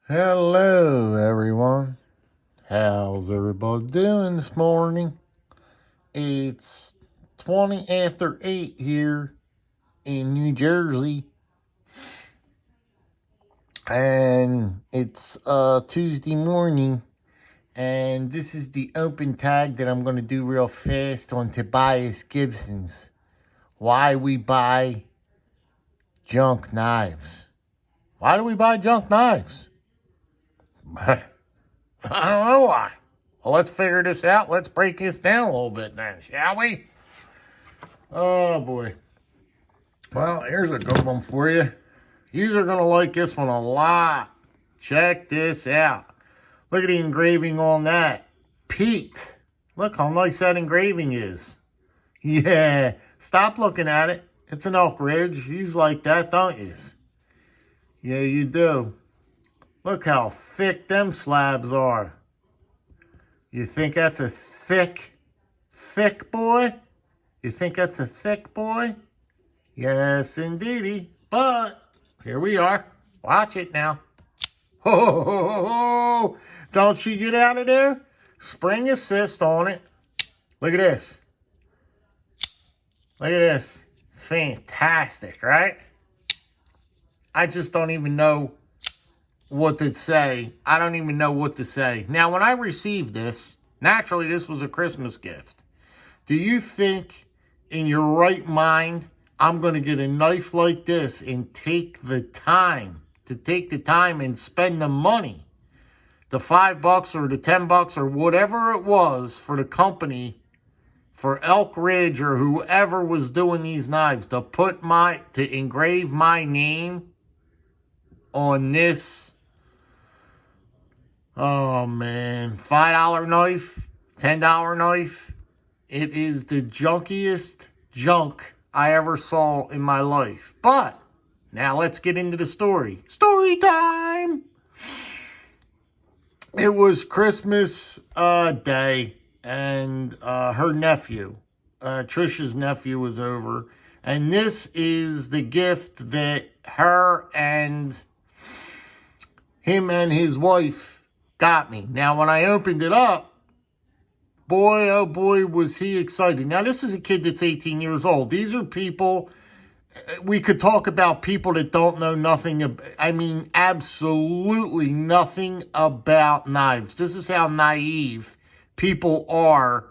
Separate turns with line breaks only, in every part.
Hello, everyone. How's everybody doing this morning? It's 20 after 8 here in New Jersey, and it's Tuesday morning, and this is the open tag that I'm going to do real fast on Tobias Gibson's. Why we buy junk knives. Why do we buy junk knives? I don't know why. Well, let's figure this out. Let's break this down a little bit then, shall we? Oh, boy. Well, here's a good one for you. You are going to like this one a lot. Check this out. Look at the engraving on that. Pete. Look how nice that engraving is. Yeah. Stop looking at it. It's an Elk Ridge. You like that, don't you? Yeah, you do. Look how thick them slabs are. You think that's a thick boy? You think that's a thick boy? Yes, indeedy. But here we are. Watch it now. Ho, ho, ho, ho. Don't you get out of there? Spring assist on it. Look at this. Look at this. Fantastic, right? I just don't even know what to say. I don't even know what to say. Now, when I received this, naturally, this was a Christmas gift. Do you think in your right mind I'm going to get a knife like this and take the time and spend the money, the $5 or the $10 or whatever it was for the company, for Elk Ridge or whoever was doing these knives, to engrave my name on this? Oh, man. $5 knife, $10 knife. It is the junkiest junk I ever saw in my life. But now let's get into the story. Story time! It was Christmas Day, and her nephew, Trisha's nephew, was over. And this is the gift that her and him and his wife got me. Now, when I opened it up, boy, oh boy, was he excited. Now, this is a kid that's 18 years old. These are people, we could talk about people that don't know nothing, absolutely nothing about knives. This is how naive people are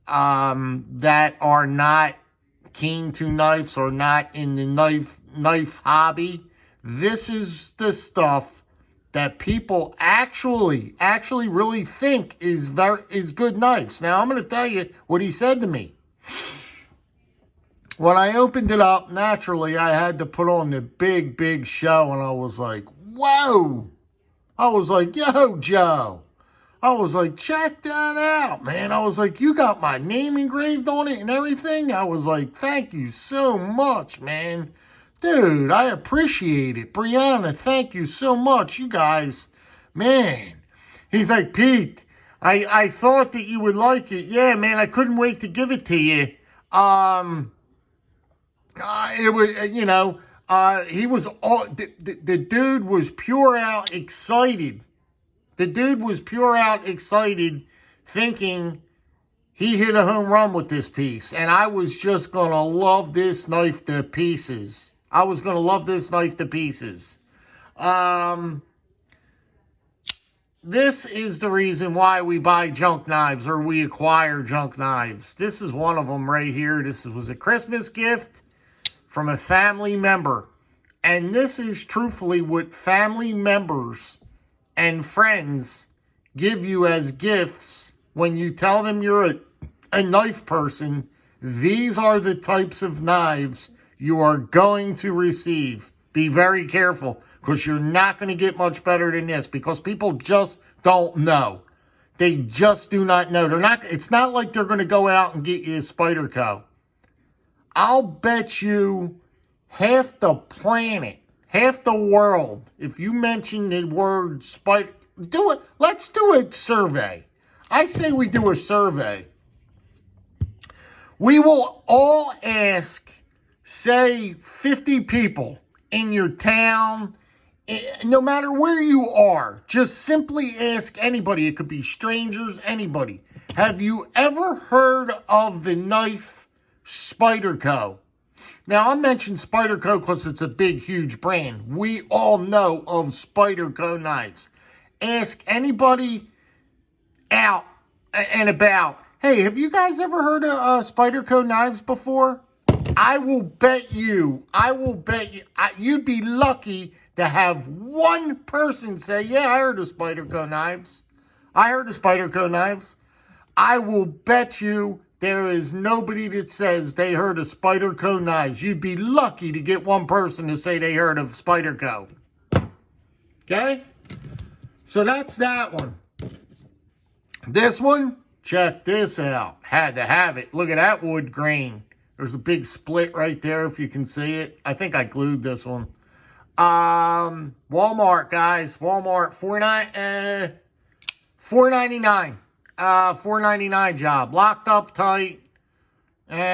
that are not keen to knives or not in the knife hobby. This is the stuff that people actually really think is good knives. Now, I'm going to tell you what he said to me. When I opened it up, naturally, I had to put on the big show, and I was like, whoa. I was like, yo, Joe. I was like, check that out, man. I was like, you got my name engraved on it and everything? I was like, thank you so much, man. Dude, I appreciate it. Brianna, thank you so much. You guys, man. He's like, Pete, I thought that you would like it. Yeah, man, I couldn't wait to give it to you. It was, he was all, the dude was pure out excited. The dude was pure out excited, thinking he hit a home run with this piece. And I was just going to love this knife to pieces. I was going to love this knife to pieces. This is the reason why we buy junk knives or we acquire junk knives. This is one of them right here. This was a Christmas gift from a family member. And this is truthfully what family members and friends give you as gifts when you tell them you're a knife person. These are the types of knives you are going to receive. Be very careful, because you're not going to get much better than this, because people just don't know. They just do not know. It's not like they're going to go out and get you a Spyderco. I'll bet you half the planet, half the world, if you mention the word Spyder, do it. Let's do a survey. I say we do a survey. We will all ask, say, 50 people in your town, no matter where you are, just simply ask anybody. It could be strangers, anybody. Have you ever heard of the knife Spyderco? Now, I mentioned Spyderco because it's a big, huge brand. We all know of Spyderco knives. Ask anybody out and about, hey, have you guys ever heard of Spyderco knives before? I will bet you, you'd be lucky to have one person say, yeah, I heard of Spyderco knives. I heard of Spyderco knives. I will bet you there is nobody that says they heard of Spyderco knives. You'd be lucky to get one person to say they heard of Spyderco. Okay? So that's that one. This one, check this out. Had to have it. Look at that wood grain. There's a big split right there if you can see it. I think I glued this one. Walmart, guys. Walmart, $4.99. $4.99 job. Locked up tight.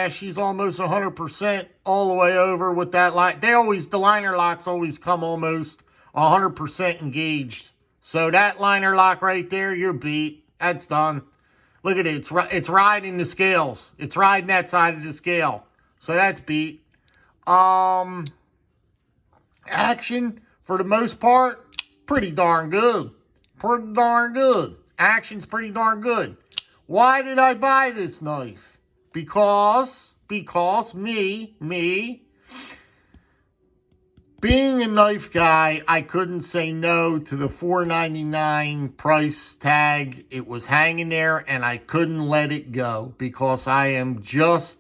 She's almost 100% all the way over with that line. The liner locks always come almost 100% engaged. So that liner lock right there, you're beat. That's done. Look at it. It's riding the scales. It's riding that side of the scale. So that's beat. Action, for the most part, pretty darn good. Pretty darn good. Action's pretty darn good. Why did I buy this knife? Because me, being a knife guy, I couldn't say no to the $4.99 price tag. It was hanging there, and I couldn't let it go because I am just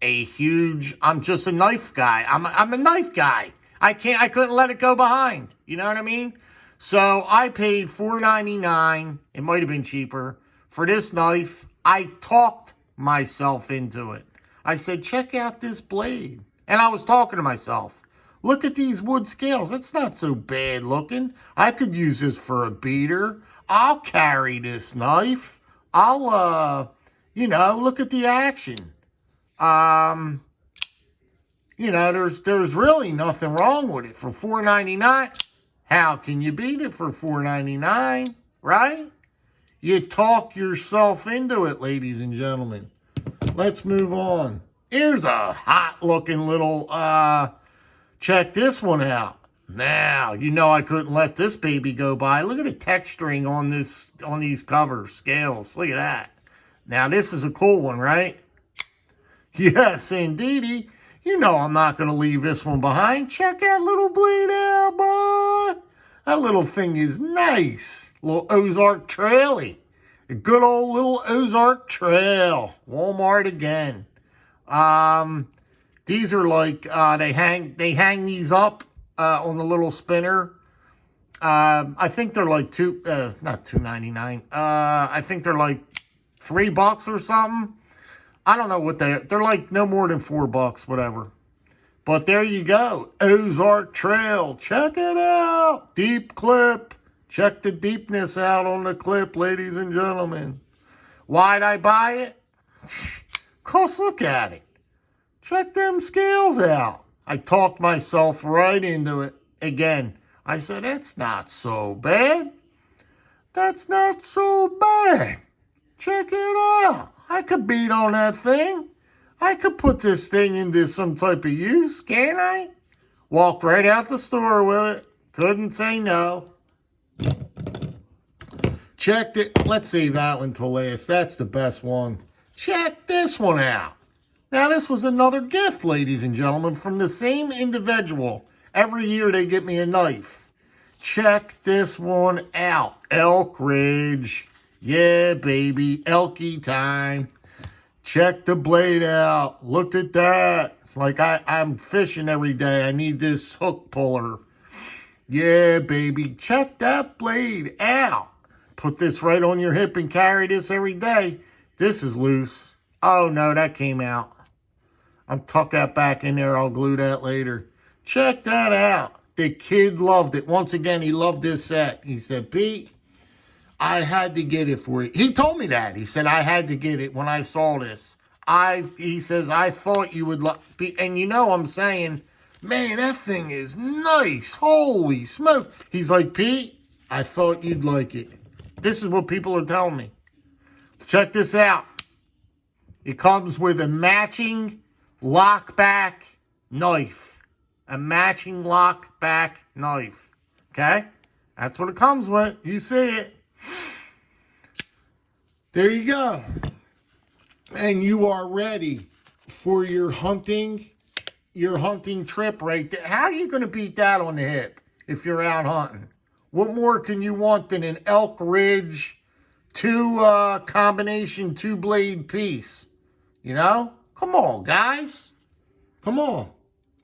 I'm just a knife guy. I'm a knife guy. I couldn't let it go behind. You know what I mean? So I paid $4.99. It might have been cheaper for this knife. I talked myself into it. I said, check out this blade. And I was talking to myself. Look at these wood scales. That's not so bad looking. I could use this for a beater. I'll carry this knife. I'll, look at the action. There's really nothing wrong with it. For $4.99, how can you beat it for $4.99, right? You talk yourself into it, ladies and gentlemen. Let's move on. Here's a hot-looking little, check this one out. Now, I couldn't let this baby go by. Look at the texturing on these covers, scales. Look at that. Now, this is a cool one, right? Yes, indeedy. I'm not going to leave this one behind. Check that little blade out, boy. That little thing is nice. Little Ozark Traily. A good old little Ozark Trail. Walmart again. These are like, they hang these up on the little spinner. I think they're like not $2.99. I think they're like $3 or something. I don't know what they're like no more than $4, whatever. But there you go. Ozark Trail. Check it out. Deep clip. Check the deepness out on the clip, ladies and gentlemen. Why'd I buy it? 'Cause look at it. Check them scales out. I talked myself right into it. Again, I said, that's not so bad. That's not so bad. Check it out. I could beat on that thing. I could put this thing into some type of use, can't I? Walked right out the store with it. Couldn't say no. Checked it. Let's save that one till last. That's the best one. Check this one out. Now, this was another gift, ladies and gentlemen, from the same individual. Every year they get me a knife. Check this one out. Elk Ridge. Yeah, baby. Elky time. Check the blade out. Look at that. It's like I'm fishing every day. I need this hook puller. Yeah, baby. Check that blade out. Put this right on your hip and carry this every day. This is loose. Oh, no, that came out. I'll tuck that back in there. I'll glue that later. Check that out. The kid loved it. Once again, he loved this set. He said, Pete, I had to get it for you. He told me that. He said, I had to get it when I saw this. He says, I thought you would be, and I'm saying, Man, that thing is nice. Holy smoke. He's like, Pete, I thought you'd like it. This is what people are telling me. Check this out. It comes with a matching lockback knife. A matching lockback knife. Okay? That's what it comes with. You see it. There you go. And you are ready for your hunting trip right there. How are you going to beat that on the hip if you're out hunting? What more can you want than an Elk Ridge combination 2-blade piece? You know? Come on, guys. Come on.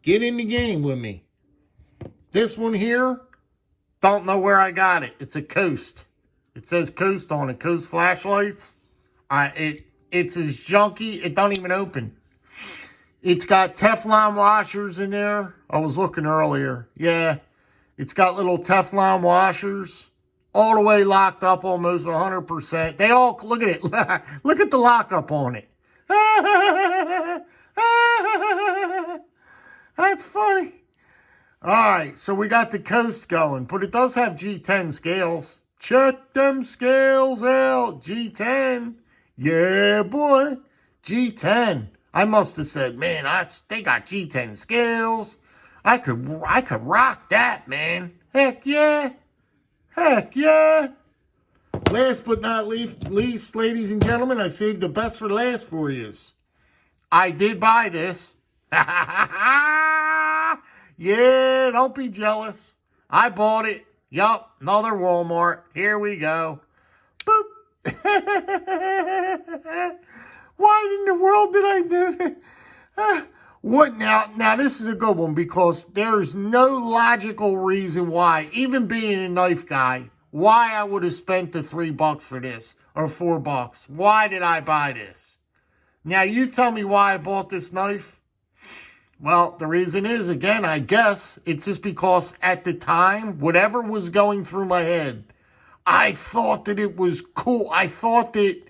Get in the game with me. This one here, don't know where I got it. It's a Coast. It says Coast on it. Coast flashlights. It's as junky. It don't even open. It's got Teflon washers in there. I was looking earlier. Yeah. It's got little Teflon washers. All the way locked up almost 100%. They all, look at it. Look at the lockup on it. That's funny. All right, so we got the Coast going, but it does have G10 scales. Check them scales out. G10. Yeah, boy. G10. I must have said, man, they got G10 scales. I could rock that, man. Heck yeah. Heck yeah. Last but not least, ladies and gentlemen, I saved the best for last for you. I did buy this. Yeah, don't be jealous. I bought it. Yup, another Walmart. Here we go. Boop. Why in the world did I do that? What now? Now, this is a good one because there's no logical reason why, even being a knife guy, why I would have spent the $3 for this or $4. Why did I buy this? Now, you tell me why I bought this knife. Well, the reason is, again, I guess it's just because at the time, whatever was going through my head, I thought that it was cool. I thought that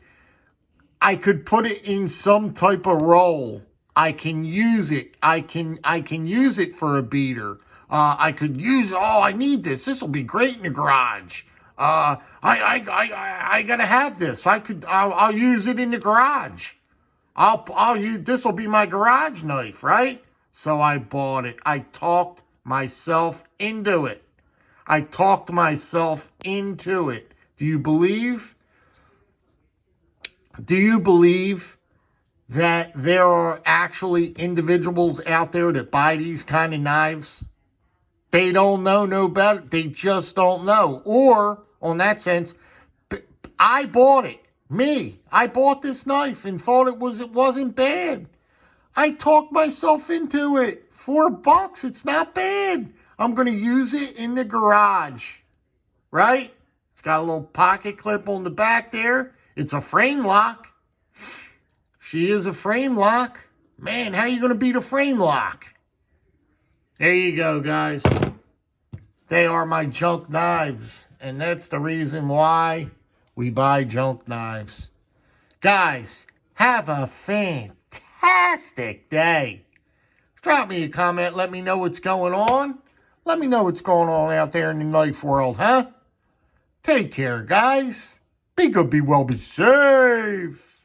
I could put it in some type of role. I can use it. I can use it for a beater. I could use. Oh, I need this. This will be great in the garage. I gotta have this. I'll use it in the garage. I'll use. This will be my garage knife, right? So I bought it. I talked myself into it. I talked myself into it. Do you believe? Do you believe that there are actually individuals out there that buy these kind of knives? They don't know no better. They just don't know. Or, on that sense, I bought it. I bought this knife and thought it wasn't bad. I talked myself into it. $4, it's not bad. I'm going to use it in the garage. Right? It's got a little pocket clip on the back there. It's a frame lock. She is a frame lock. Man, how you going to beat a frame lock? There you go, guys. They are my junk knives. And that's the reason why we buy junk knives. Guys, have a fantastic day. Drop me a comment. Let me know what's going on. Let me know what's going on out there in the knife world, huh? Take care, guys. Be good, be well, be safe.